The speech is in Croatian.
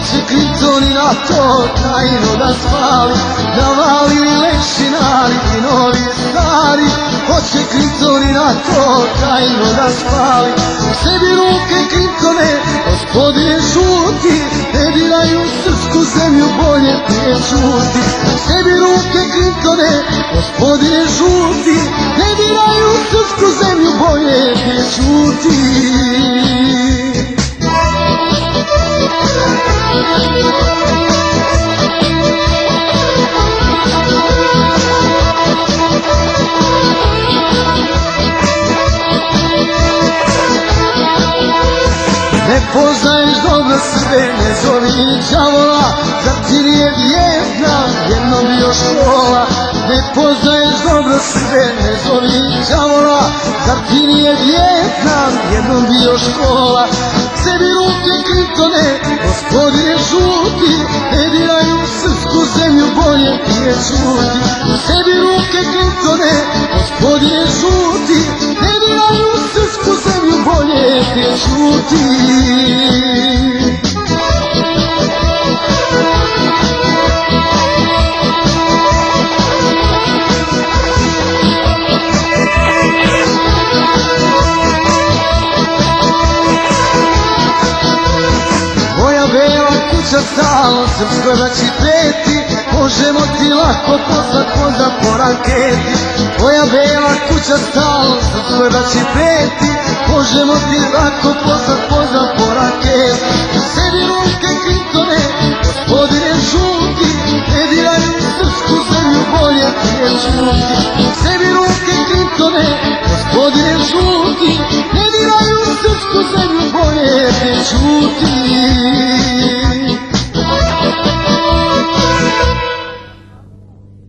hoće Clinton i NATO tajno da spali, navalili lešinari i novi stari. Hoće Clinton i NATO tajno da spali, sebi ruke Clintone, gospodine žuti, ne diraju srpsku zemlju, bolje prije čuti. Sebi ruke Clintone, gospodine žuti, ne diraju srpsku zemlju, bolje prije čuti. Ne poznaješ dobro Srbe, ne zovi đavola, zar ti nije Vijetnam jednom bio škola? Ne poznaješ dobro Srbe, ne zovi đavola, zar ti nije Vijetnam jednom bio škola? Sebi ruke Clintone, gospodine žuti, ne diraju srpsku zemlju, bolje prije čuti. Sebi ruke Clintone, gospodine žuti, ne diraju srpsku zemlju, bolje prije čuti. Moja bela kuća stalno srpskoj braći peti, možemo ti lako poslat pozdrav po ranketi. Moja bela kuća stalno srpskoj braći peti, možemo ti lako poslat pozdrav po ranketi. Sebi ruke Clintone, gospodine žuti, ne diraju srpsku zemlju, bolje prije čuti. Sebi ruke Clintone, gospodine žuti, ne diraju srpsku zemlju, bolje prije čuti.